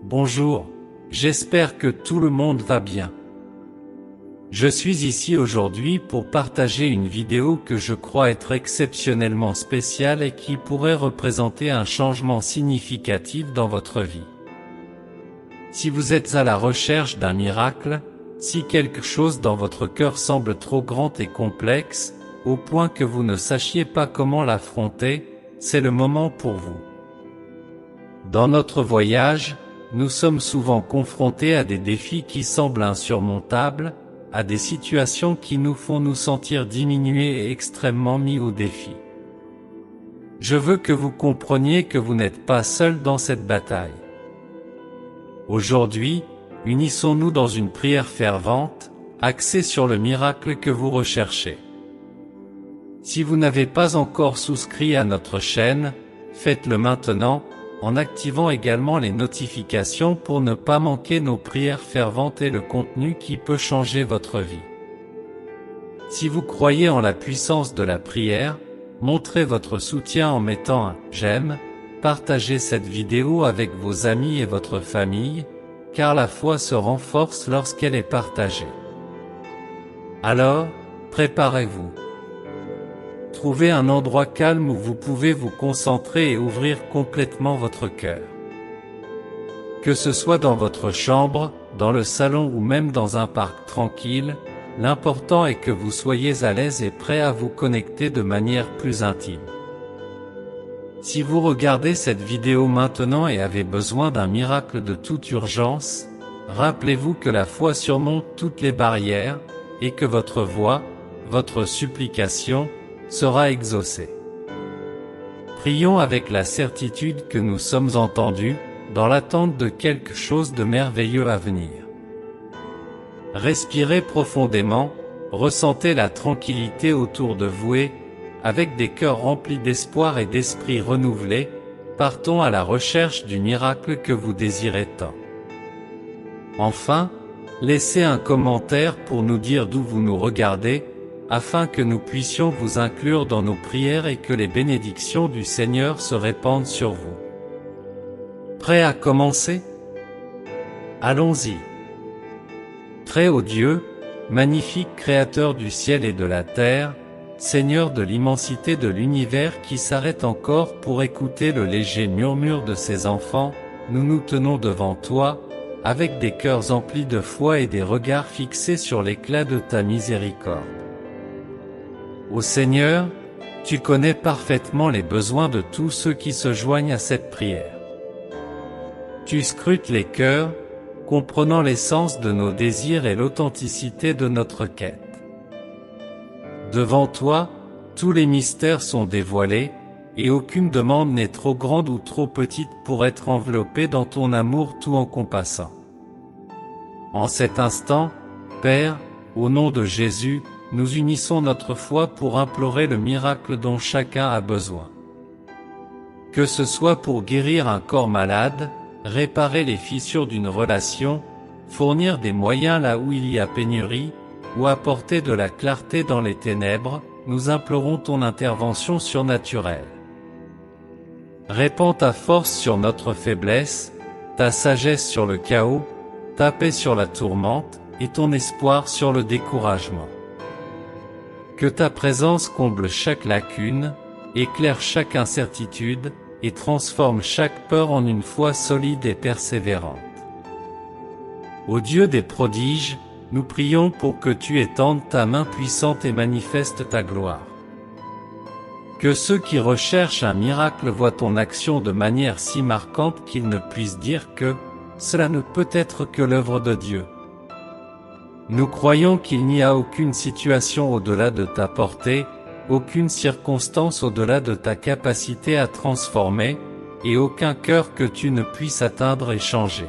Bonjour, j'espère que tout le monde va bien. Je suis ici aujourd'hui pour partager une vidéo que je crois être exceptionnellement spéciale et qui pourrait représenter un changement significatif dans votre vie. Si vous êtes à la recherche d'un miracle, si quelque chose dans votre cœur semble trop grand et complexe, au point que vous ne sachiez pas comment l'affronter, c'est le moment pour vous. Dans notre voyage, nous sommes souvent confrontés à des défis qui semblent insurmontables, à des situations qui nous font nous sentir diminués et extrêmement mis au défi. Je veux que vous compreniez que vous n'êtes pas seul dans cette bataille. Aujourd'hui, unissons-nous dans une prière fervente, axée sur le miracle que vous recherchez. Si vous n'avez pas encore souscrit à notre chaîne, faites-le maintenant, en activant également les notifications pour ne pas manquer nos prières ferventes et le contenu qui peut changer votre vie. Si vous croyez en la puissance de la prière, montrez votre soutien en mettant un « j'aime », partagez cette vidéo avec vos amis et votre famille, car la foi se renforce lorsqu'elle est partagée. Alors, préparez-vous. Trouvez un endroit calme où vous pouvez vous concentrer et ouvrir complètement votre cœur. Que ce soit dans votre chambre, dans le salon ou même dans un parc tranquille, l'important est que vous soyez à l'aise et prêt à vous connecter de manière plus intime. Si vous regardez cette vidéo maintenant et avez besoin d'un miracle de toute urgence, rappelez-vous que la foi surmonte toutes les barrières, et que votre voix, votre supplication, sera exaucée. Prions avec la certitude que nous sommes entendus, dans l'attente de quelque chose de merveilleux à venir. Respirez profondément, ressentez la tranquillité autour de vous et, avec des cœurs remplis d'espoir et d'esprit renouvelé, partons à la recherche du miracle que vous désirez tant. Enfin, laissez un commentaire pour nous dire d'où vous nous regardez, afin que nous puissions vous inclure dans nos prières et que les bénédictions du Seigneur se répandent sur vous. Prêt à commencer? Allons-y. Très haut Dieu, magnifique Créateur du ciel et de la terre, Seigneur de l'immensité de l'univers qui s'arrête encore pour écouter le léger murmure de ses enfants, nous nous tenons devant toi, avec des cœurs emplis de foi et des regards fixés sur l'éclat de ta miséricorde. Ô Seigneur, tu connais parfaitement les besoins de tous ceux qui se joignent à cette prière. Tu scrutes les cœurs, comprenant l'essence de nos désirs et l'authenticité de notre quête. Devant toi, tous les mystères sont dévoilés, et aucune demande n'est trop grande ou trop petite pour être enveloppée dans ton amour tout encompassant. En cet instant, Père, au nom de Jésus, nous unissons notre foi pour implorer le miracle dont chacun a besoin. Que ce soit pour guérir un corps malade, réparer les fissures d'une relation, fournir des moyens là où il y a pénurie, ou apporter de la clarté dans les ténèbres, nous implorons ton intervention surnaturelle. Répands ta force sur notre faiblesse, ta sagesse sur le chaos, ta paix sur la tourmente, et ton espoir sur le découragement. Que ta présence comble chaque lacune, éclaire chaque incertitude, et transforme chaque peur en une foi solide et persévérante. Ô Dieu des prodiges, nous prions pour que tu étendes ta main puissante et manifestes ta gloire. Que ceux qui recherchent un miracle voient ton action de manière si marquante qu'ils ne puissent dire que cela ne peut être que l'œuvre de Dieu. Nous croyons qu'il n'y a aucune situation au-delà de ta portée, aucune circonstance au-delà de ta capacité à transformer, et aucun cœur que tu ne puisses atteindre et changer.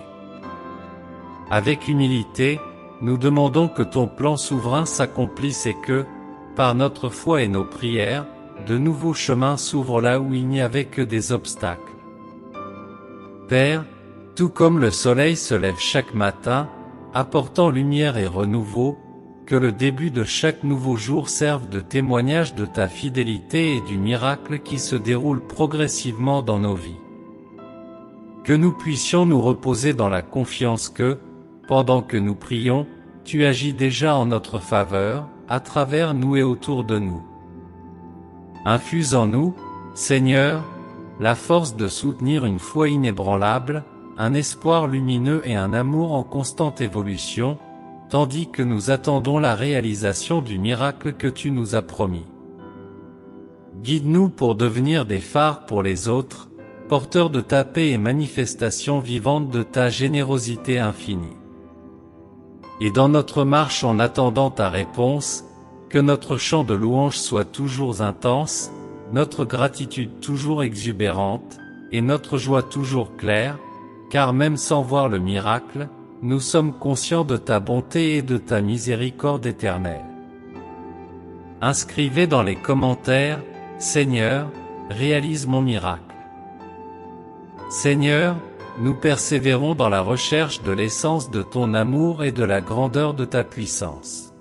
Avec humilité, nous demandons que ton plan souverain s'accomplisse et que, par notre foi et nos prières, de nouveaux chemins s'ouvrent là où il n'y avait que des obstacles. Père, tout comme le soleil se lève chaque matin, apportant lumière et renouveau, que le début de chaque nouveau jour serve de témoignage de ta fidélité et du miracle qui se déroule progressivement dans nos vies. Que nous puissions nous reposer dans la confiance que, pendant que nous prions, tu agis déjà en notre faveur, à travers nous et autour de nous. Infuse en nous, Seigneur, la force de soutenir une foi inébranlable, un espoir lumineux et un amour en constante évolution, tandis que nous attendons la réalisation du miracle que tu nous as promis. Guide-nous pour devenir des phares pour les autres, porteurs de ta paix et manifestations vivantes de ta générosité infinie. Et dans notre marche en attendant ta réponse, que notre chant de louange soit toujours intense, notre gratitude toujours exubérante, et notre joie toujours claire, car même sans voir le miracle, nous sommes conscients de ta bonté et de ta miséricorde éternelle. Inscrivez dans les commentaires, Seigneur, réalise mon miracle. Seigneur, nous persévérons dans la recherche de l'essence de ton amour et de la grandeur de ta puissance.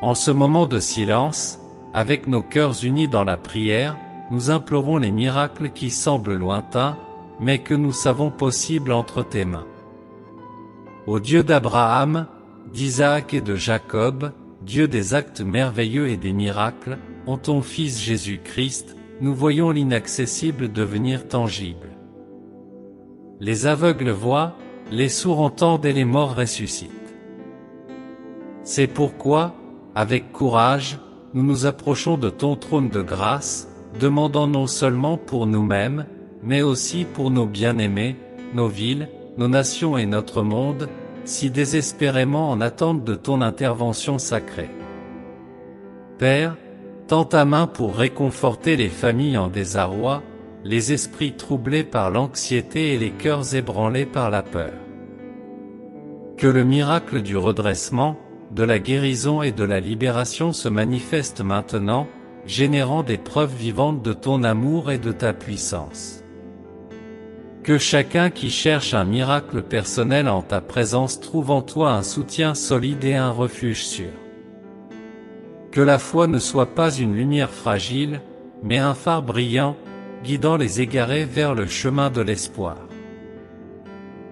En ce moment de silence, avec nos cœurs unis dans la prière, nous implorons les miracles qui semblent lointains, mais que nous savons possibles entre tes mains. Ô Dieu d'Abraham, d'Isaac et de Jacob, Dieu des actes merveilleux et des miracles, en ton Fils Jésus-Christ, nous voyons l'inaccessible devenir tangible. Les aveugles voient, les sourds entendent et les morts ressuscitent. C'est pourquoi, avec courage, nous nous approchons de ton trône de grâce, demandant non seulement pour nous-mêmes, mais aussi pour nos bien-aimés, nos villes, nos nations et notre monde, si désespérément en attente de ton intervention sacrée. Père, tends ta main pour réconforter les familles en désarroi, les esprits troublés par l'anxiété et les cœurs ébranlés par la peur. Que le miracle du redressement, de la guérison et de la libération se manifeste maintenant, générant des preuves vivantes de ton amour et de ta puissance. Que chacun qui cherche un miracle personnel en ta présence trouve en toi un soutien solide et un refuge sûr. Que la foi ne soit pas une lumière fragile, mais un phare brillant, guidant les égarés vers le chemin de l'espoir.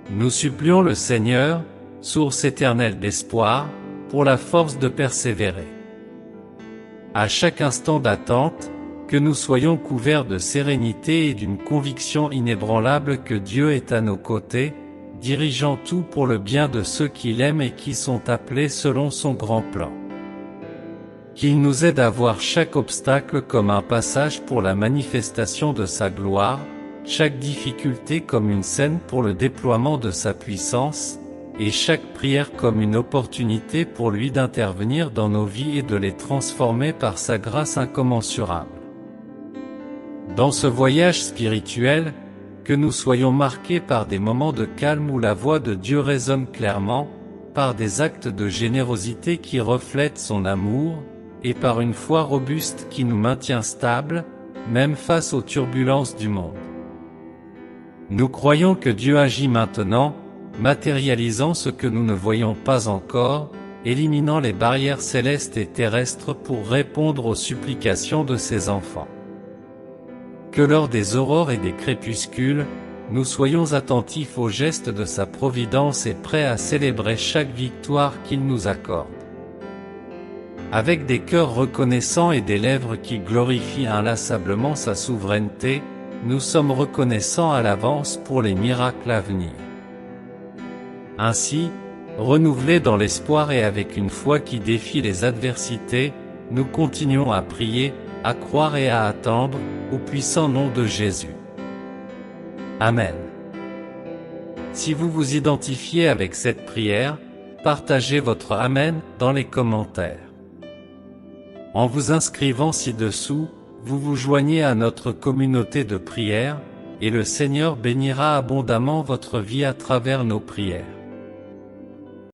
Nous supplions le Seigneur, source éternelle d'espoir, pour la force de persévérer. À chaque instant d'attente, que nous soyons couverts de sérénité et d'une conviction inébranlable que Dieu est à nos côtés, dirigeant tout pour le bien de ceux qui l'aiment et qui sont appelés selon son grand plan. Qu'il nous aide à voir chaque obstacle comme un passage pour la manifestation de sa gloire, chaque difficulté comme une scène pour le déploiement de sa puissance, et chaque prière comme une opportunité pour lui d'intervenir dans nos vies et de les transformer par sa grâce incommensurable. Dans ce voyage spirituel, que nous soyons marqués par des moments de calme où la voix de Dieu résonne clairement, par des actes de générosité qui reflètent son amour, et par une foi robuste qui nous maintient stables, même face aux turbulences du monde. Nous croyons que Dieu agit maintenant, matérialisant ce que nous ne voyons pas encore, éliminant les barrières célestes et terrestres pour répondre aux supplications de ses enfants. Que lors des aurores et des crépuscules, nous soyons attentifs aux gestes de sa providence et prêts à célébrer chaque victoire qu'il nous accorde. Avec des cœurs reconnaissants et des lèvres qui glorifient inlassablement sa souveraineté, nous sommes reconnaissants à l'avance pour les miracles à venir. Ainsi, renouvelés dans l'espoir et avec une foi qui défie les adversités, nous continuons à prier, à croire et à attendre, au puissant nom de Jésus. Amen. Si vous vous identifiez avec cette prière, partagez votre Amen dans les commentaires. En vous inscrivant ci-dessous, vous vous joignez à notre communauté de prière, et le Seigneur bénira abondamment votre vie à travers nos prières.